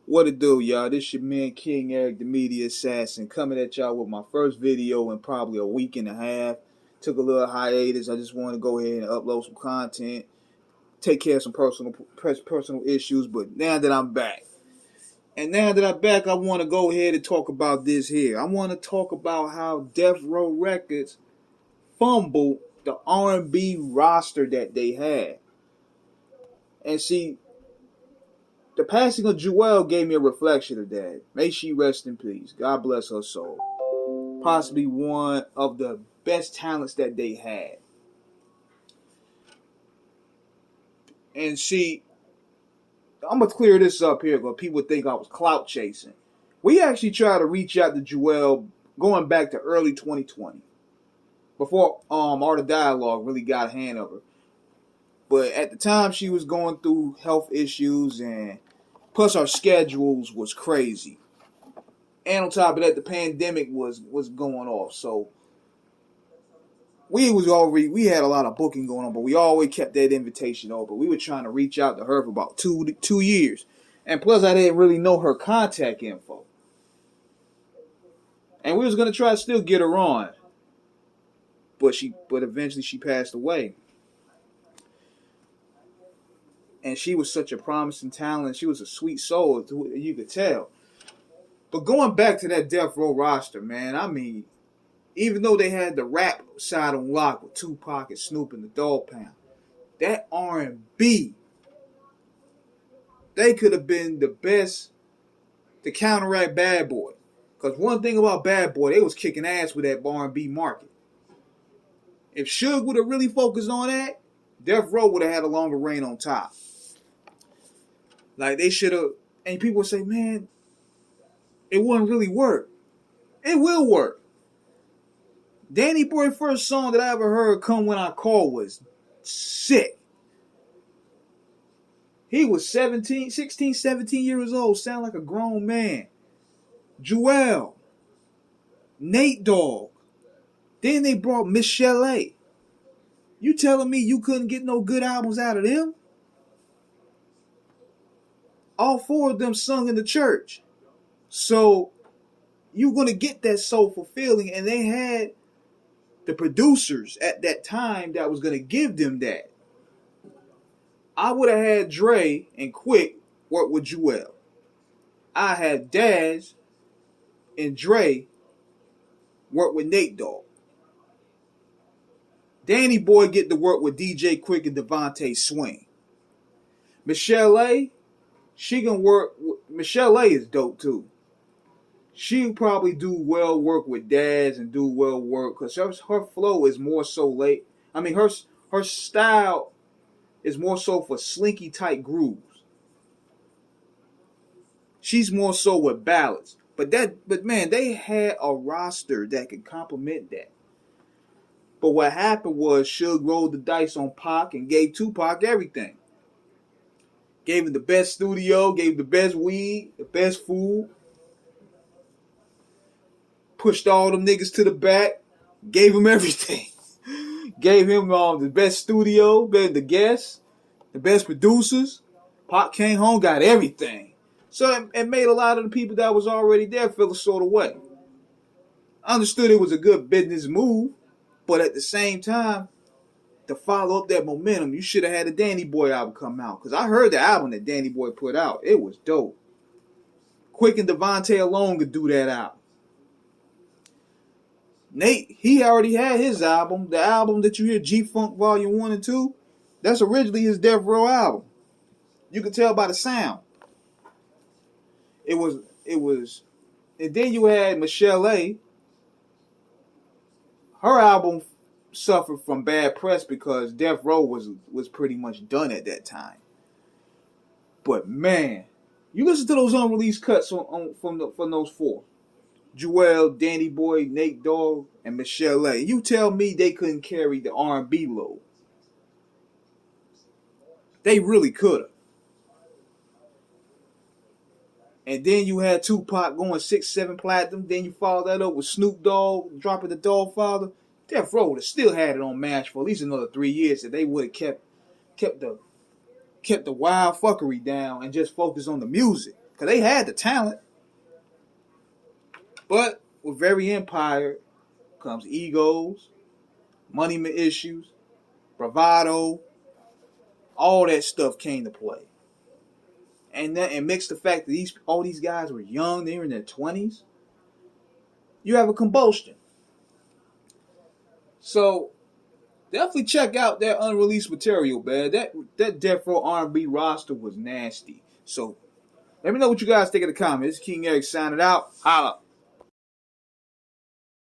What it do, y'all? This your man King Eric, the Media Assassin, coming at y'all with my first video in probably a week and a half. Took a little hiatus. I just wanted to go ahead and upload some content, take care of some personal issues. But now that I'm back, I want to go ahead and talk about this here. I want to talk about how Death Row Records fumbled the R&B roster that they had. And see, the passing of Jewel gave me a reflection of that. May she rest in peace. God bless her soul. Possibly one of the best talents that they had. And see, I'm going to clear this up here because people think I was clout chasing. We actually tried to reach out to Jewel going back to early 2020. Before Art of Dialogue really got a hand of her. But at the time, she was going through health issues, and plus our schedules was crazy. And on top of that, the pandemic was going off. So we had a lot of booking going on, but we always kept that invitation open. We were trying to reach out to her for about two years. And plus I didn't really know her contact info. And we was gonna try to still get her on. But eventually she passed away. And she was such a promising talent. She was a sweet soul, you could tell. But going back to that Death Row roster, man, I mean, even though they had the rap side on lock with Tupac and Snoop and the Dogg Pound, that R&B, they could have been the best to counteract Bad Boy. Because one thing about Bad Boy, they was kicking ass with that R&B market. If Suge would have really focused on that, Death Row would have had a longer reign on top. Like they should have, and people would say, man, it wouldn't really work. It will work. Danny Boy's first song that I ever heard, Come When I Call, was sick. He was 16, 17 years old, sound like a grown man. Jewel, Nate Dogg. Then they brought Michelle A. You telling me you couldn't get no good albums out of them? All four of them sung in the church. So you're going to get that soulful feeling, and they had the producers at that time that was going to give them that. I would have had Dre and Quick work with Jewel. I had Daz and Dre work with Nate Dogg. Danny Boy get to work with DJ Quick and Devontae Swing. Michelle A, she can work. Michelle A is dope too. She probably do well work with Daz and do well work because her flow is more so late. I mean, her style is more so for slinky type grooves. She's more so with ballads. But man, they had a roster that could complement that. But what happened was Suge rolled the dice on Pac and gave Tupac everything. Gave him the best studio, gave him the best weed, the best food. Pushed all them niggas to the back. Gave him everything. Gave him the best studio, the guests, the best producers. Pac came home, got everything. So it made a lot of the people that was already there feel a sort of way. I understood it was a good business move, but at the same time, to follow up that momentum, you should have had a Danny Boy album come out. Because I heard the album that Danny Boy put out. It was dope. Quick and Devontae alone could do that album. Nate, he already had his album. The album that you hear, G-Funk Volume 1 and 2, that's originally his Death Row album. You could tell by the sound. It was, and then you had Michelle A. Her album suffered from bad press because Death Row was pretty much done at that time. But man, you listen to those unreleased cuts from those four. Jewel, Danny Boy, Nate Dogg, and Michelle A. You tell me they couldn't carry the R&B load. They really could have. And then you had Tupac going 6-7 platinum. Then you follow that up with Snoop Dogg dropping the Dogg Father. Death Row would have still had it on MASH for at least another 3 years if they would have kept the wild fuckery down and just focused on the music. Because they had the talent. But with every empire comes egos, money issues, bravado, all that stuff came to play. And mix the fact that all these guys were young, they were in their 20s, you have a combustion. So definitely check out that unreleased material, man. That Death Row R&B roster was nasty. So let me know what you guys think in the comments. King Eric signing out. Holla.